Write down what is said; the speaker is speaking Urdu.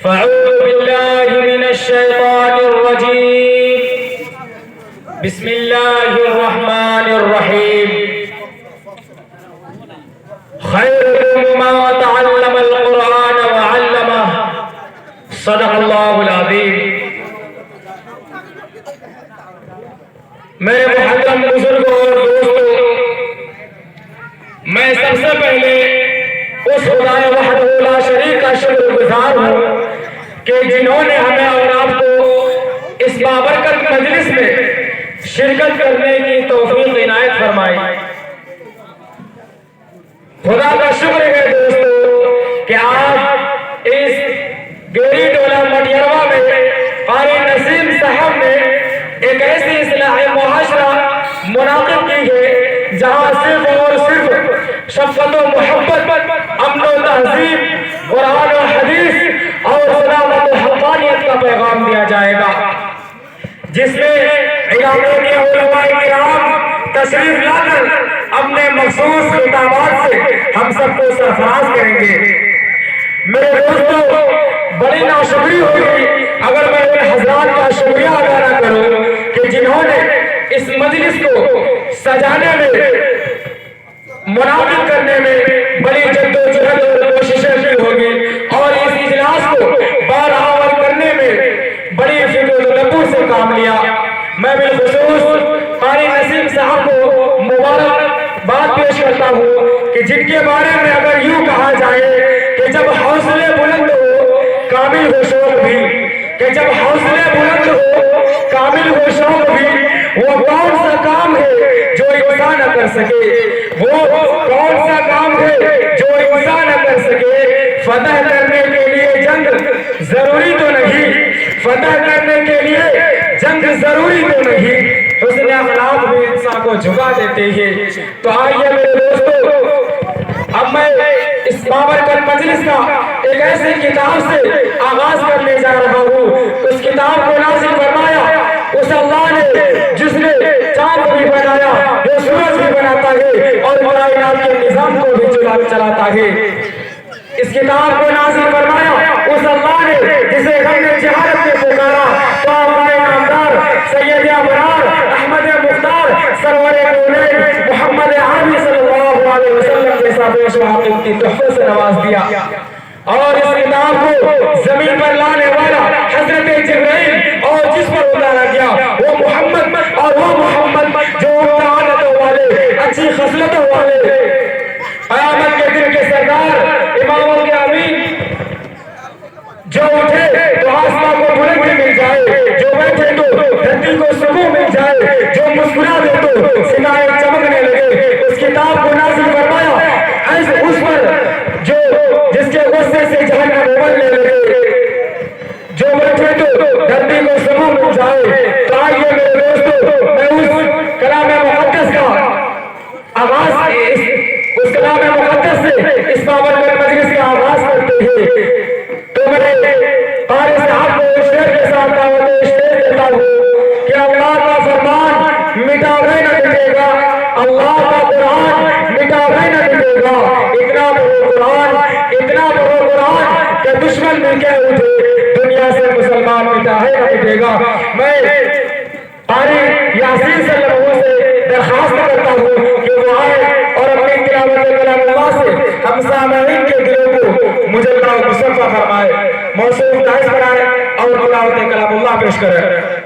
فاعوذ باللہ من الشیطان الرجیم بسم اللہ الرحمن الرحیم خیرکم من تعلم القرآن وعلمہ صدق اللہ العظیم۔ میرے محترم بزرگوں اور دوستوں، میں سب سے پہلے اس خدا وحدہ لا شریک کا شکر گزار ہوں کہ جنہوں نے ہمیں اور آپ کو اس بابرکت مجلس میں شرکت کرنے کی توفیق عنایت فرمائی۔ خدا کا شکر ہے دوستو کہ آج اس گیری ٹولہ مٹیروا میں قاری نسیم صاحب نے ایک ایسی اصلاح معاشرہ منعقد کی ہے جہاں صرف اور صرف شفقت و محبت، امن و تہذیب، قرآن و حدیث اور صداقت و حقانیت کا پیغام دیا جائے گا، جس میں علاقے کے علماء کرام تشریف لا کر اپنے مخصوص خطابات سے ہم سب کو سرفراز کریں گے۔ میرے دوستوں، بڑی ناشکری ہوگی اگر میں ان حضرات کا شکریہ ادا نہ کروں کہ جنہوں نے اس مجلس کو سجانے میں، منعقد کرنے میں بڑی جدوجہد اور کوششیں کی ہوگی اور اس اجلاس کو بارآور کرنے میں بڑی فکر و تدبر سے کام لیا۔ میں بالخصوص قاری نسیم صاحب کو مبارکباد پیش کرتا ہوں کہ جن کے بارے میں اگر یوں کہا جائے کہ جب حوصلے بلند ہو کامل ہو شوق بھی، کہ جب حوصلے بلند ہو کامل ہو شوق بھی، وہ کون سا کام ہے جو انسان نہ کر سکے، وہ کون سا کام ہے جو انسان نہ کر سکے۔ فتح کرنے کے لیے جنگ ضروری تو نہیں، فتح کرنے کے لیے جنگ ضروری تو نہیں، حسن اخلاق بھی انسان کو جھکا دیتے ہیں۔ تو آئیے میرے دوستو، اب میں اس بابرکت مجلس کا ایک ایسی کتاب سے آغاز کرنے جا رہا ہوں۔ اس کتاب کو نازل فرمایا اس اللہ نے جس نے چاند بھی بنایا، جو سورج بھی بناتا ہے اور کائنات کے نظام کو بھی چلاتا ہے۔ اس کتاب کو نازل فرمایا اس اللہ نے جسے ہم نے جہالت میں پکارا تو ہمارے نامدار سید ابرار احمد مختار سرور کونین محمد عربی صلی اللہ علیہ وسلم کے ساتھ شہادت کی تحفے سے نواز دیا، اور اس کتاب کو زمین پر لانے والا حضرت جبرائیل اور جس پر اتارا گیا وہ محمد، اور وہ محمد جو تعالت والے، اچھی خصلتوں والے، قیامت کے دن کے سردار، اماموں کے امین، جو اٹھے تو آسمان کو بلندی مل جائے، جو بیٹھے تو دھرتی کو سکون مل جائے، جو مسکرا دے تو ستارے چمکنے لگے۔ اس کتاب کو نازل فرمایا ایسے اس پر جو جس کے غصے سے جہنم ابلنے لگے، جو بیٹھے تو دھرتی کو سکون مل جائے۔ تو آئیے میرے دوستو، میں اس کلام مقدس کا آغاز، اس کلام مقدس سے اس بابرکت مجلس کا آغاز کرتے ہیں۔ تو میں قاری صاحب کو شعر کے ساتھ دعوت اشتیاق دیتا ہوں کہ اللہ کا فرمان مٹاوے نہ مٹے گا، اللہ کا قرآن مٹاوے نہ مٹے گا، اتنا بڑو قرآن، اتنا بڑو قرآن کہ دشمن مل کے اٹھے دنیا سے مسلمان مٹاوے نہ مٹے گا۔ میں قاری یاسین صلی اللہ علیہ وسلم سے درخواست کرتا ہوں کہ وہ آئے اور اپنی تلاوت کلام اللہ سے ہم سامعین کے دلوں کو مجلہ و مصفح فرمائے، موصوف داعش بنائے اور تلاوت کلام اللہ پیش کرے۔